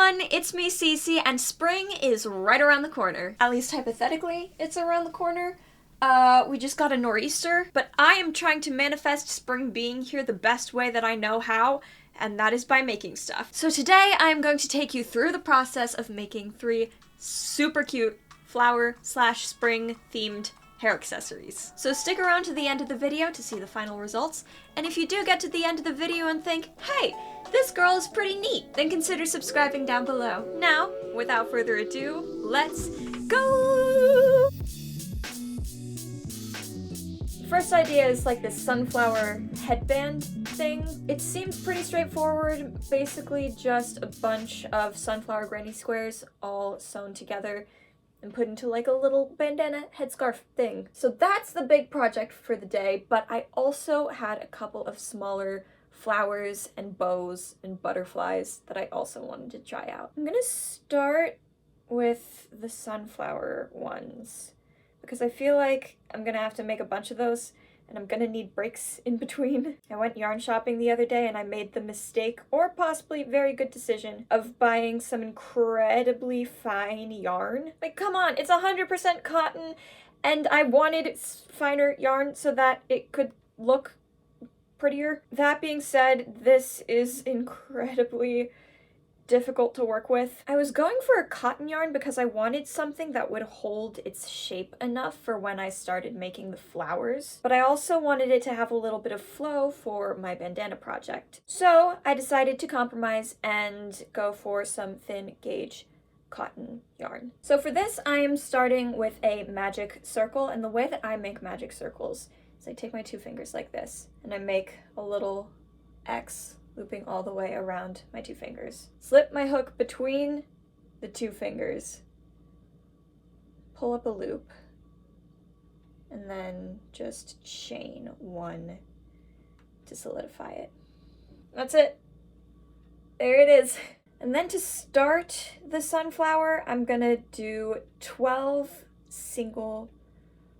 everyone, it's me, Cici, and spring is right around the corner. At least hypothetically, it's around the corner. We just got a nor'easter, but I am trying to manifest spring being here the best way that I know how, and that is by making stuff. So today I am going to take you through the process of making 3 super cute flower/spring themed hair accessories. So stick around to the end of the video to see the final results, and if you do get to the end of the video and think, hey, this girl is pretty neat, then consider subscribing down below. Now, without further ado, let's go! First idea is like this sunflower headband thing. It seems pretty straightforward, basically just a bunch of sunflower granny squares all sewn together and put into like a little bandana headscarf thing. So that's the big project for the day, but I also had a couple of smaller flowers and bows and butterflies that I also wanted to try out. I'm gonna start with the sunflower ones because I feel like I'm gonna have to make a bunch of those and I'm gonna need breaks in between. I went yarn shopping the other day and I made the mistake, or possibly very good decision, of buying some incredibly fine yarn. Like, come on, it's 100% cotton, and I wanted finer yarn so that it could look prettier. That being said, this is incredibly difficult to work with. I was going for a cotton yarn because I wanted something that would hold its shape enough for when I started making the flowers, but I also wanted it to have a little bit of flow for my bandana project. So I decided to compromise and go for some thin gauge cotton yarn. So for this, I am starting with a magic circle, and the way that I make magic circles is I take my 2 fingers like this and I make a little X looping all the way around my 2 fingers. Slip my hook between the 2 fingers, pull up a loop, and then just chain 1 to solidify it. That's it. There it is. And then to start the sunflower, I'm gonna do 12 single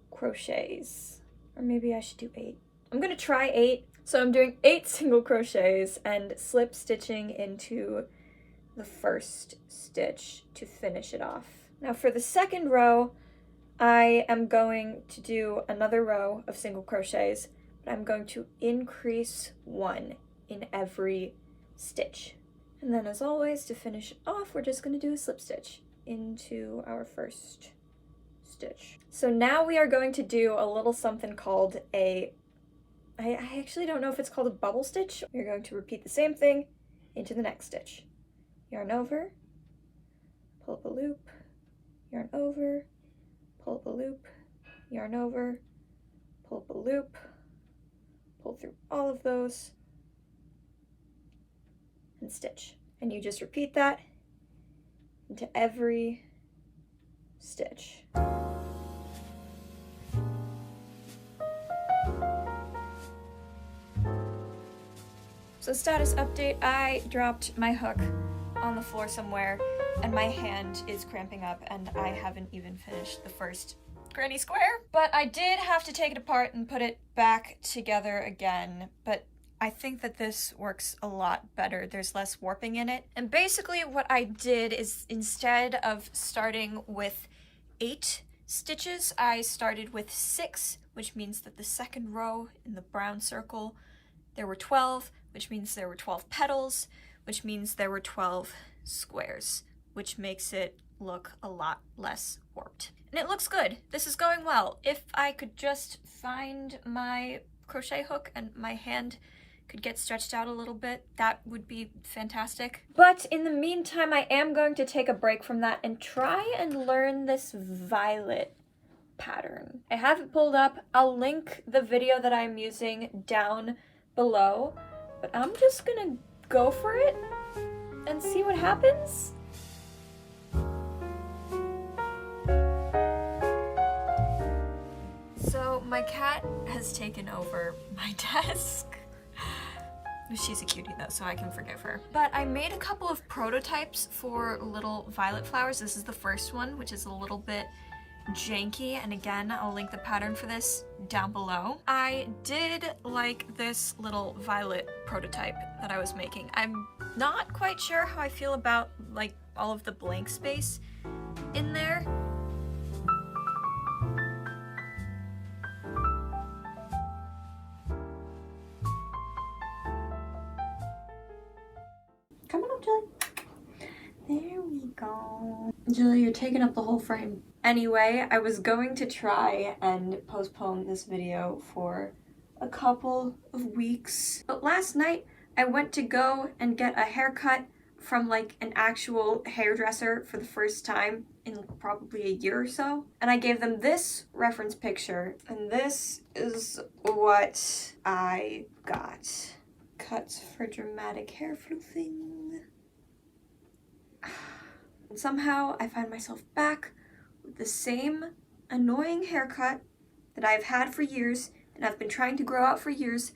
crochets. Or maybe I should do 8. I'm gonna try 8. So I'm doing 8 single crochets and slip stitching into the first stitch to finish it off. Now for the second row, I am going to do another row of single crochets, but I'm going to increase 1 in every stitch. And then as always, to finish off, we're just going to do a slip stitch into our first stitch. So now we are going to do a little something called I actually don't know if it's called a bubble stitch. We're going to repeat the same thing into the next stitch. Yarn over, pull up a loop, yarn over, pull up a loop, yarn over, pull up a loop, pull through all of those, and stitch. And you just repeat that into every stitch. So status update, I dropped my hook on the floor somewhere and my hand is cramping up and I haven't even finished the first granny square. But I did have to take it apart and put it back together again, but I think that this works a lot better. There's less warping in it. And basically what I did is, instead of starting with 8 stitches, I started with 6, which means that the second row in the brown circle, there were 12, which means there were 12 petals, which means there were 12 squares, which makes it look a lot less warped. And it looks good. This is going well. If I could just find my crochet hook and my hand could get stretched out a little bit, that would be fantastic. But in the meantime, I am going to take a break from that and try and learn this violet pattern. I have it pulled up. I'll link the video that I'm using down below, but I'm just gonna go for it and see what happens. So my cat has taken over my desk. She's a cutie though, so I can forgive her. But I made a couple of prototypes for little violet flowers. This is the first one, which is a little bit janky, and again, I'll link the pattern for this down below. I did like this little violet prototype that I was making. I'm not quite sure how I feel about like all of the blank space in there. Coming up, Julie. There we go. Julie, you're taking up the whole frame. Anyway, I was going to try and postpone this video for a couple of weeks, but last night I went to go and get a haircut from like an actual hairdresser for the first time in probably a year or so, and I gave them this reference picture, and this is what I got. Cuts for dramatic hair floofing. And somehow I find myself back with the same annoying haircut that I've had for years and I've been trying to grow out for years,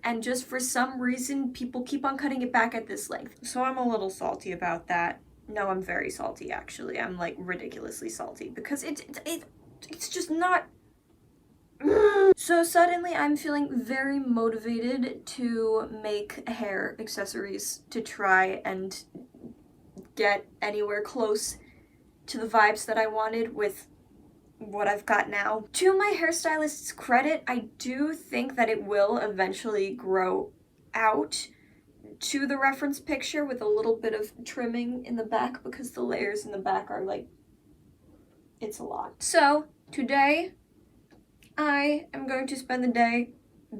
and just for some reason people keep on cutting it back at this length. So I'm a little salty about that. No, I'm very salty actually. I'm like ridiculously salty because it's just not. So suddenly I'm feeling very motivated to make hair accessories to try and get anywhere close to the vibes that I wanted with what I've got now. To my hairstylist's credit, I do think that it will eventually grow out to the reference picture with a little bit of trimming in the back because the layers in the back are like, it's a lot. So today I am going to spend the day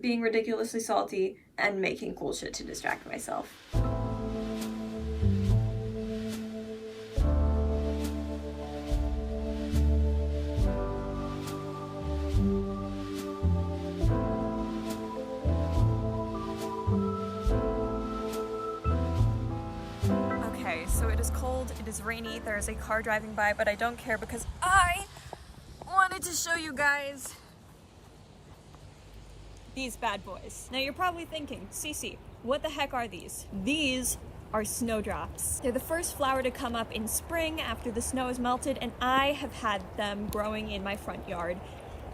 being ridiculously salty and making cool shit to distract myself. Okay, so it is cold, it is rainy, there is a car driving by, but I don't care because I wanted to show you guys these bad boys. Now you're probably thinking, Cici, what the heck are these? These are snowdrops. They're the first flower to come up in spring after the snow has melted, and I have had them growing in my front yard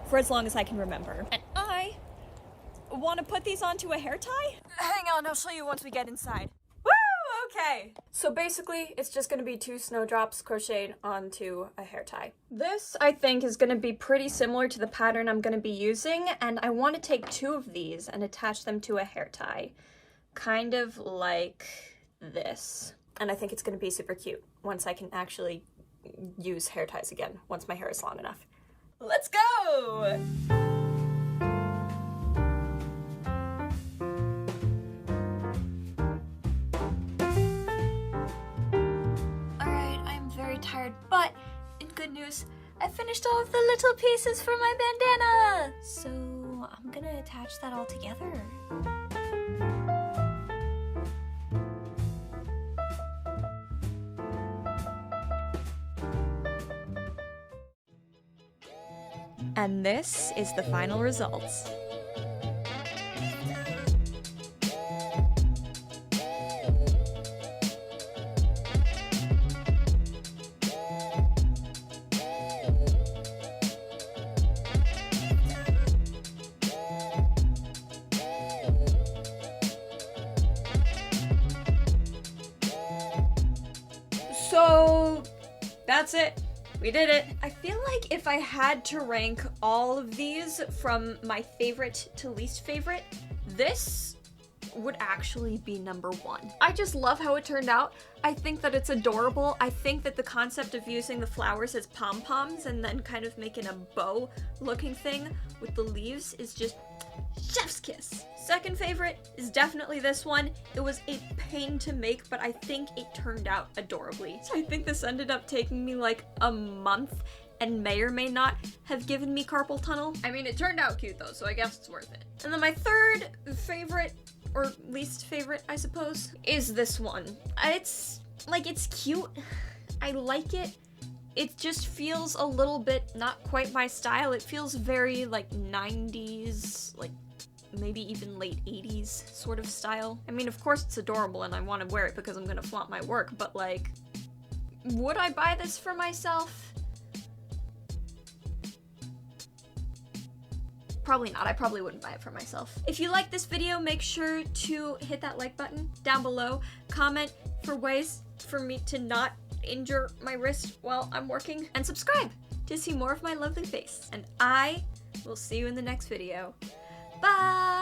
for as long as I can remember. And I want to put these onto a hair tie? Hang on, I'll show you once we get inside. Okay, so basically it's just going to be 2 snowdrops crocheted onto a hair tie. This, I think, is going to be pretty similar to the pattern I'm going to be using, and I want to take 2 of these and attach them to a hair tie, kind of like this. And I think it's going to be super cute once I can actually use hair ties again, once my hair is long enough. Let's go! Tired, but in good news, I finished all of the little pieces for my bandana! So I'm gonna attach that all together. And this is the final results. So that's it. We did it. I feel like if I had to rank all of these from my favorite to least favorite, this would actually be number 1. I just love how it turned out. I think that it's adorable. I think that the concept of using the flowers as pom-poms and then kind of making a bow looking thing with the leaves is just chef's kiss. Second favorite is definitely this one. It was a pain to make, but I think it turned out adorably. So I think this ended up taking me like a month and may or may not have given me carpal tunnel. I mean, it turned out cute though, so I guess it's worth it. And then my third favorite, or least favorite, I suppose, is this one. It's cute. I like it. It just feels a little bit not quite my style. It feels very like 90s, like maybe even late 80s sort of style. I mean, of course it's adorable and I want to wear it because I'm gonna flaunt my work, but like, would I buy this for myself? Probably not. I probably wouldn't buy it for myself. If you like this video, make sure to hit that like button down below. Comment for ways for me to not injure my wrist while I'm working. And subscribe to see more of my lovely face. And I will see you in the next video. Bye!